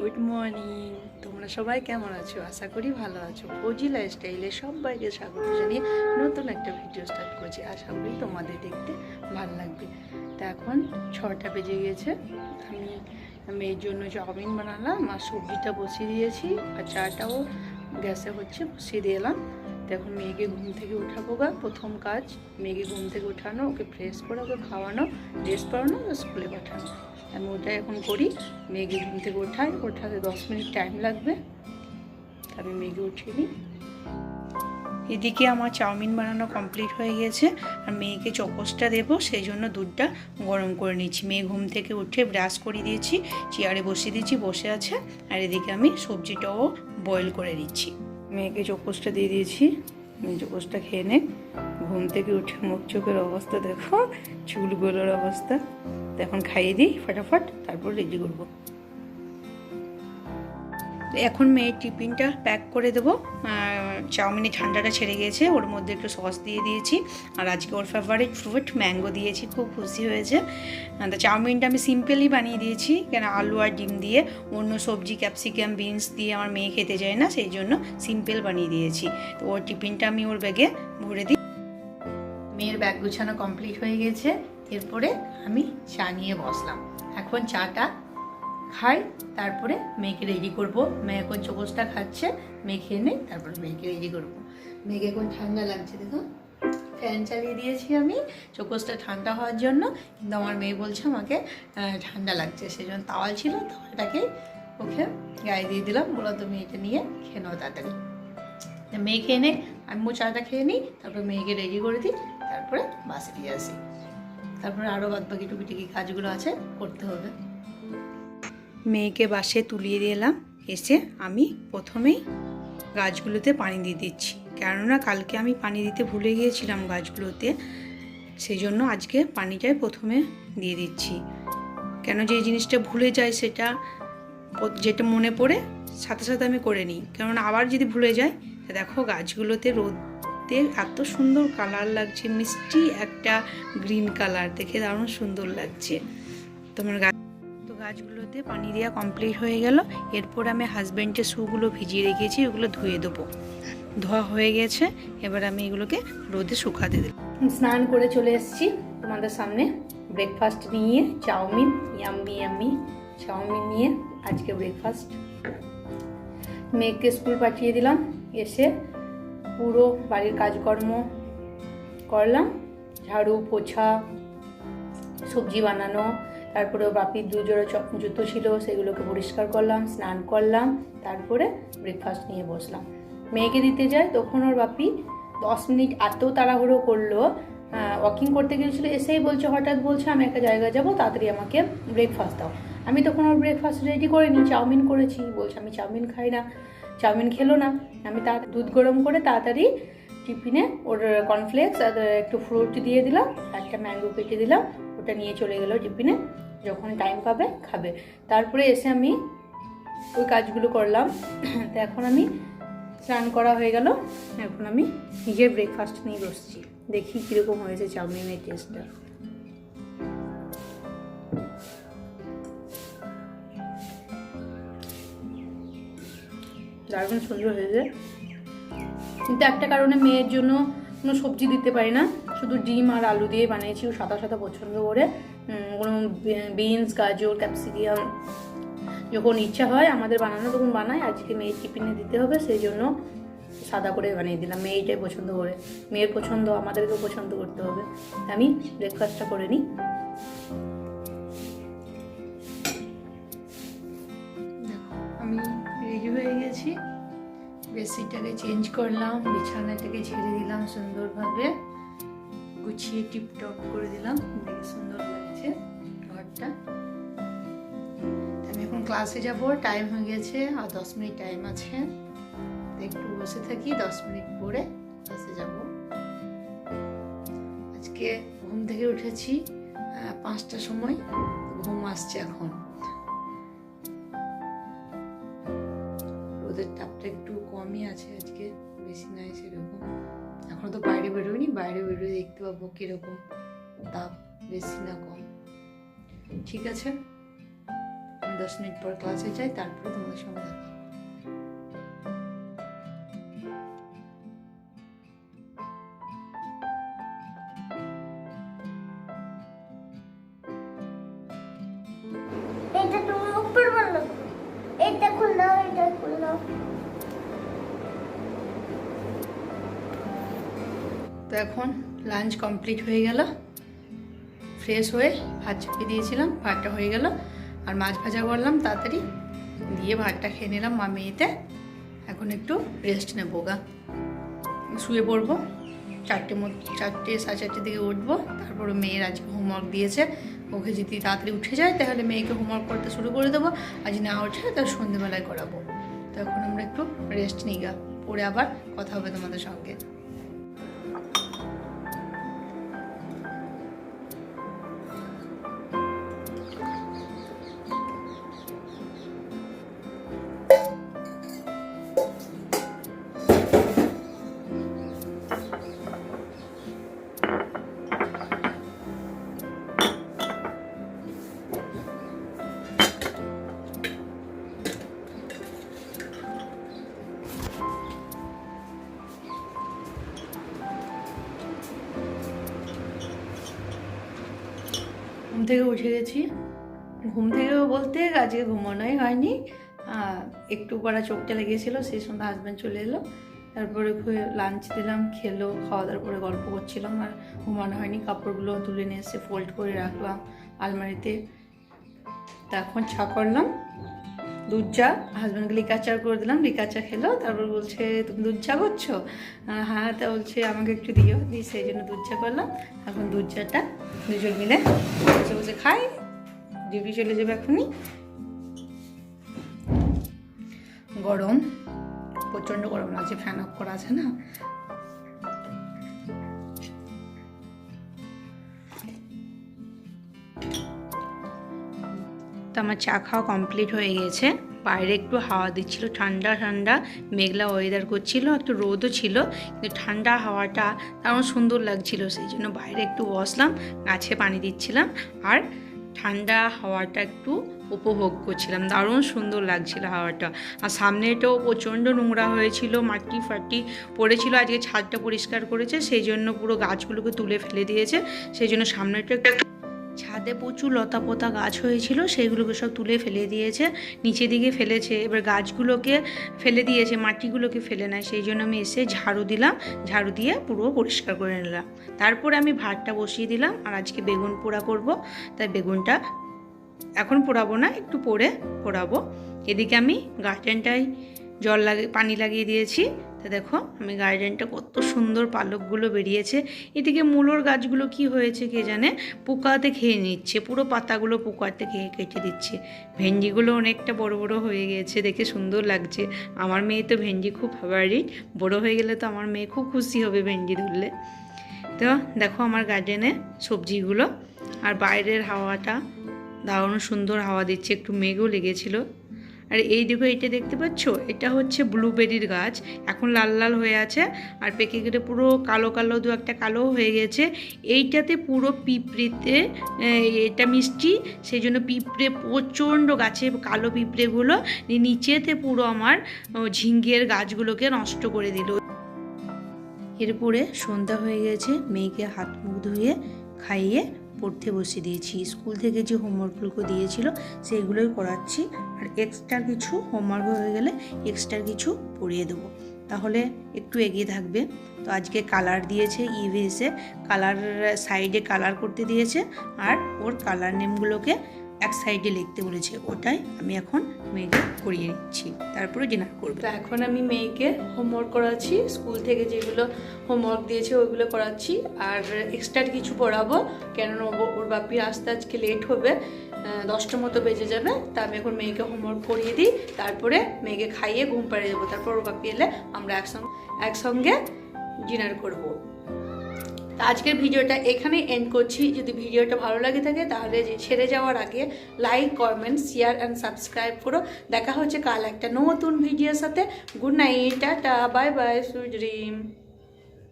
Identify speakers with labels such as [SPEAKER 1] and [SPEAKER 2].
[SPEAKER 1] Good morning. তোমরা সবাই কেমন আছো? আশা করি ভালো আছো। ফৌজি লাইফস্টাইলে সবাইকে স্বাগত জানিয়ে নতুন একটা ভিডিও স্টার্ট করছি। আশা করি তোমাদের দেখতে ভালো লাগবে। তা এখন 6টা বেজে গিয়েছে। আমি মেয়ের জন্য চাউমিন বানালাম আর সবজিটা বসিয়ে দিয়েছি, আর চাটাও গ্যাসে হচ্ছে, বসিয়ে দিয়ে এলাম। তো এখন মেয়েকে ঘুম থেকে উঠাবো। প্রথম কাজ মেয়েকে ঘুম থেকে উঠানো, ওকে ফ্রেশ করে ওকে খাওয়ানো, ড্রেস পরানো, স্কুলে পাঠানো। আমি ওটাই এখন করি। মেয়েকে ঘুম থেকে ওঠাতে 10 মিনিট টাইম লাগবে। আমি মেয়েকে উঠিয়ে নিই। এদিকে আমার চাউমিন বানানো কমপ্লিট হয়ে গেছে, আর মেয়েকে চকোসটা দেবো, সেই জন্য দুধটা গরম করে নিচ্ছি। মেয়ে ঘুম থেকে উঠে ব্রাশ করে দিয়েছি, চেয়ারে বসিয়ে দিয়েছি, বসে আছে। আর এদিকে আমি সবজিটাও বয়েল করে দিচ্ছি। মেয়েকে চকোসটা দিয়ে দিয়েছি, মেয়ে চকোসটা খেয়ে নে। ঘুম থেকে উঠে মুখ চোখের অবস্থা দেখো, চুলগুলোর অবস্থা। তো এখন খাইয়ে দিই ফটাফট, তারপর রেডি করবো। এখন মেয়ের টিফিনটা প্যাক করে দেবো। চাউমিনে ঠান্ডাটা ছেড়ে গিয়েছে, ওর মধ্যে একটু সস দিয়ে দিয়েছি, আর আজকে ওর ফেভারিট ফ্রুট ম্যাঙ্গো দিয়েছি, খুব খুশি হয়েছে। তো চাউমিনটা আমি সিম্পলি বানিয়ে দিয়েছি, কেন আলু আর ডিম দিয়ে, অন্য সবজি ক্যাপসিকাম বিনস দিয়ে আমার মেয়ে খেতে যায় না, সেই জন্য সিম্পল বানিয়ে দিয়েছি। তো ওর টিফিনটা আমি ওর ব্যাগে ভরে দিই। মেয়ের ব্যাগ গুছানো কমপ্লিট হয়ে গেছে। এরপরে আমি চা নিয়ে বসলাম। এখন চাটা খাই, তারপরে মেয়েকে রেডি করব। মেয়ে এখন চকোসটা খাচ্ছে, মেয়ে খেয়ে নেই, তারপরে মেয়েকে রেডি করব। মেয়েকে এখন ঠান্ডা লাগছে, দেখো ফ্যান চালিয়ে দিয়েছি আমি চকোসটা ঠান্ডা হওয়ার জন্য, কিন্তু আমার মেয়ে বলছে আমাকে ঠান্ডা লাগছে, সেই জন্য তাওয়াল ছিল, তাওয়ালটাকে ওকে গায়ে দিয়ে দিলাম, বলো তুমি এটা নিয়ে খেয়ে নাও তাড়াতাড়ি। মেয়ে খেয়ে নেই, আমি চাটা খেয়ে নিই, তারপরে মেয়েকে রেডি করে দিই, তারপরে বাসে দিয়ে আসি। তারপরে আরও বাদবাকি টুকিটাকি কাজগুলো আছে, করতে হবে। মেয়েকে বাসে তুলিয়ে দিলাম, এসে আমি প্রথমেই গাছগুলোতে পানি দিয়ে দিচ্ছি, কেননা কালকে আমি পানি দিতে ভুলে গিয়েছিলাম গাছগুলোতে, সেই জন্য আজকে পানিটাই প্রথমে দিয়ে দিচ্ছি। কেন যে এই জিনিসটা ভুলে যায়, সেটা যেটা মনে পড়ে সাথে সাথে আমি করে নিই, কেননা আবার যদি ভুলে যাই। দেখো গাছগুলোতে রোদে এত সুন্দর কালার লাগছে, মিষ্টি একটা গ্রিন কালার, দেখে দারুণ সুন্দর লাগছে। তোমার গাছগুলোতে পানি দেওয়া কমপ্লিট হয়ে গেল। এরপর আমি হাজব্যান্ডের শুগুলো ভিজিয়ে রেখেছি, ওগুলো ধুয়ে দেবো। ধোয়া হয়ে গেছে, এবার আমি এগুলোকে রোদে শুকাতে দেব। স্নান করে চলে এসেছি তোমাদের সামনে। ব্রেকফাস্ট নিয়ে চাউমিন, ইয়াম্মি ইয়াম্মি চাউমিন নিয়ে আজকে ব্রেকফাস্ট। মেয়েকে স্কুল পাঠিয়ে দিলাম, এসে পুরো বাড়ির কাজকর্ম করলাম, ঝাড়ু পোছা, সবজি বানানো, তারপরে বাপির 2 জোড়া জুতো ছিল, সেগুলোকে পরিষ্কার করলাম, স্নান করলাম, তারপরে ব্রেকফাস্ট নিয়ে বসলাম। মেয়েকে দিতে যায়, তখন ওর বাপি 10 মিনিট এত তাড়াহুড়ো করলো, ওয়াকিং করতে গিয়েছিলো, এসেই বলছে, হঠাৎ বলছে আমি একটা জায়গায় যাবো, তাড়াতাড়ি আমাকে ব্রেকফাস্ট দাও। আমি তখন ওর ব্রেকফাস্ট রেডি করিনি, চাউমিন করেছি, বলছে আমি চাউমিন খাই না। চাউমিন খেলো না, আমি দুধ গরম করে তাড়াতাড়ি টিফিনে ওর কর্নফ্লেক্স আর একটু ফ্রুট দিয়ে দিলাম, একটা ম্যাঙ্গো কেটে দিলাম, ওটা নিয়ে চলে গেলো টিফিনে, যখন টাইম পাবে খাবে। তারপরে এসে আমি ওই কাজগুলো করলাম। তো এখন আমি স্নান করা হয়ে গেল, এখন আমি নিজের ব্রেকফাস্ট নিয়ে বসছি। দেখি কীরকম হয়েছে চাউমিনের টেস্টটা। দারুণ সুন্দর হয়েছে, কিন্তু একটা কারণে মেয়ের জন্য কোনো সবজি দিতে পারি না, শুধু ডিম আর আলু দিয়ে বানিয়েছি। ও সাদা সাদা পছন্দ করে, কোনো বিনস গাজর ক্যাপসিকাম যখন ইচ্ছা হয় আমাদের বানানো তখন বানাই। আজকে মেয়ের টিফিনে দিতে হবে, সেই জন্য সাদা করে বানিয়ে দিলাম। মেয়ে এইটাই পছন্দ করে, মেয়ের পছন্দ আমাদেরকেও পছন্দ করতে হবে। আমি ব্রেকফাস্টটা করে নিই। দেখো আমি রেডি হয়ে গেছি, বেডশিটটাকে চেঞ্জ করলাম, বিছানাটাকে ছেড়ে দিলাম, সুন্দরভাবে গুছিয়ে টিপটপ করে দিলাম, দেখে সুন্দর লাগছে ঘরটা। আমি এখন ক্লাসে যাব, টাইম হয়ে গেছে, আর 10 মিনিট টাইম আছে, একটু বসে থাকি, 10 মিনিট পরে ক্লাসে যাব। আজকে ঘুম থেকে উঠেছি 5টার সময়, ঘুম আসছে এখন। রোদের তাপটা একটু কমই আছে আজকে, বেশি নাই সেরকম। এখন তো বাইরে বেরোয়নি, বাইরে বেরোয় দেখতে পাবো কিরকম তাপ, বেশি না কম। ঠিক আছে, 10 মিনিট পর ক্লাসে যাই, তারপরে তোমাদের সঙ্গে দেখা। তো এখন লাঞ্চ কমপ্লিট হয়ে গেল, ফ্রেশ হয়ে ভাত চাপিয়ে দিয়েছিলাম, ভাতটা হয়ে গেল। আর মাছ ভাজা করলাম তাড়াতাড়ি, দিয়ে ভাতটা খেয়ে নিলাম মা মেয়েতে। এখন একটু রেস্ট নেবো, গা শুয়ে পড়বো। 4টে 4:30 দিকে উঠবো। তারপরে মেয়ের আজকে হোমওয়ার্ক দিয়েছে, ওকে যদি তাড়াতাড়ি উঠে যায় তাহলে মেয়েকে হোমওয়ার্ক করতে শুরু করে দেবো, আজ না উঠে তাহলে সন্ধ্যেবেলায় করাবো। তো এখন আমরা একটু রেস্ট নিই, গা পরে আবার কথা হবে তোমাদের সঙ্গে। ঘুম থেকে উঠে গেছি, ঘুম থেকে বলতে আজকে ঘুমানোই হয়নি, একটু পড়া চোখটা লেগেছিলো, সেই সন্ধ্যা হাজব্যান্ড চলে এলো। তারপরে লাঞ্চ দিলাম, খেলো, খাওয়া দাওয়ার পরে গল্প করছিলাম, আর ঘুমানো হয়নি। কাপড়গুলো তুলে নিয়ে এসে ফোল্ড করে রাখলাম আলমারিতে। তা এখন চা করলাম, দুধ চা, হাজব্যান্ডকে লিকার চা করে দিলাম, লিকার চা খেলো। তারপর বলছে তুমি দুধ চা করছো? হ্যাঁ। তা বলছে আমাকে একটু দিও, দিই, সেই জন্য দুধ চা করলাম। এখন দুধ চাটা দুজন মিলে বসে বসে খাই, ডিউটি চলে যাবে এখনই। গরম, প্রচণ্ড গরম লাগছে, ফ্যান অফ করা আছে না। তো আমার চা খাওয়া কমপ্লিট হয়ে গেছে। বাইরে একটু হাওয়া দিচ্ছিল, ঠান্ডা ঠান্ডা মেঘলা ওয়েদার করছিল, একটু রোদও ছিল, কিন্তু ঠান্ডা হাওয়াটা তেমন সুন্দর লাগছিল, সেই জন্য বাইরে একটু বসলাম, গাছে পানি দিচ্ছিলাম আর ঠান্ডা হাওয়াটা একটু উপভোগ করছিলাম। দারুণ সুন্দর লাগছিল হাওয়াটা। আর সামনেটাও প্রচণ্ড নোংরা হয়েছিল, মাটি ফাটি পড়েছিল। আজকে ছাদটা পরিষ্কার করেছে, সেই জন্য পুরো গাছগুলোকে তুলে ফেলে দিয়েছে, সেই জন্য সামনেটা একটু, ছাদে প্রচুর লতা পোতা গাছ হয়েছিল, সেইগুলোকে সব তুলে ফেলে দিয়েছে, নিচে দিকে ফেলেছে। এবার গাছগুলোকে ফেলে দিয়েছে, মাটিগুলোকে ফেলে নেয়, সেই জন্য আমি এসে ঝাড়ু দিলাম, ঝাড়ু দিয়ে পুরো পরিষ্কার করে নিলাম। তারপরে আমি ভাতটা বসিয়ে দিলাম, আর আজকে বেগুন পোড়া করব, তাই বেগুনটা এখন পোড়াবো না, একটু পরে পোড়াবো। এদিকে আমি গার্ডেনটায় পানি লাগিয়ে দিয়েছি। তা দেখো আমি গার্ডেনটা কত সুন্দর পালকগুলো বেরিয়েছে। এদিকে মূলোর গাছগুলো কি হয়েছে কে জানে, পোকাতে খেয়ে নিচ্ছে, পুরো পাতাগুলো পোকাতে খেয়ে কেটে দিচ্ছে। ভেন্ডিগুলো অনেকটা বড় বড় হয়ে গেছে, দেখে সুন্দর লাগছে। আমার মেয়ে তো ভেন্ডি খুব ফেভারিট, বড় হয়ে গেলে তো আমার মেয়ে খুব খুশি হবে ভেন্ডি ধরলে। তো দেখো আমার গার্ডেনে সবজিগুলো, আর বাইরের হাওয়াটা দারুণ সুন্দর হাওয়া দিচ্ছে, একটু মেঘও লেগেছিলো। আর এই দিকে এটা দেখতে পাচ্ছ, এটা হচ্ছে ব্লুবেরির গাছ, এখন লাল লাল হয়ে আছে, আর পেকে কেটে পুরো কালো কালো, দু একটা কালো হয়ে গেছে। এইটাতে পুরো পিঁপড়েতে, এটা মিষ্টি, সেই জন্য পিঁপড়ে প্রচণ্ড, গাছে কালো পিঁপড়েগুলো নিচেতে পুরো আমার ঝিঙ্গের গাছগুলোকে নষ্ট করে দিল। এরপরে সন্ধ্যা হয়ে গেছে, মেয়েকে হাত মুখ ধুয়ে খাইয়ে পড়তে বসিয়ে দিয়েছি। স্কুল থেকে যে হোমওয়ার্কগুলো দিয়েছিল সেইগুলোই করাচ্ছি, আর এক্সট্রা কিছু হোমওয়ার্ক হয়ে গেলে এক্সট্রা কিছু পড়িয়ে দেবো, তাহলে একটু এগিয়ে থাকবে। তো আজকে কালার দিয়েছে, ইভিএসে কালার, সাইডে কালার করতে দিয়েছে, আর ওর কালার নেমগুলোকে এক সাইডে লিখতে বলেছে, ওটাই আমি এখন মেয়েকে করিয়ে নিচ্ছি, তারপরে ডিনার করবো। তো এখন আমি মেয়েকে হোমওয়ার্ক করাচ্ছি, স্কুল থেকে যেগুলো হোমওয়ার্ক দিয়েছে ওইগুলো করাচ্ছি, আর এক্সট্রা কিছু পড়াবো, কেননা ওর বাপির আসতে আজকে লেট হবে, 10টা মতো বেজে যাবে। তা আমি এখন মেয়েকে হোমওয়ার্ক করিয়ে দিই, তারপরে মেয়েকে খাইয়ে ঘুম পাড়িয়ে দেবো, তারপর ওর বাপি এলে আমরা একসঙ্গে ডিনার করবো। তো আজকের ভিডিওটা এখানে এন্ড করছি। যদি ভিডিওটা ভালো লাগে থাকে তাহলে ছেড়ে যাওয়ার আগে like, comment, share and subscribe করো। দেখা হচ্ছে কাল একটা নতুন ভিডিওর সাথে। Good night, tata, bye bye, sweet dream.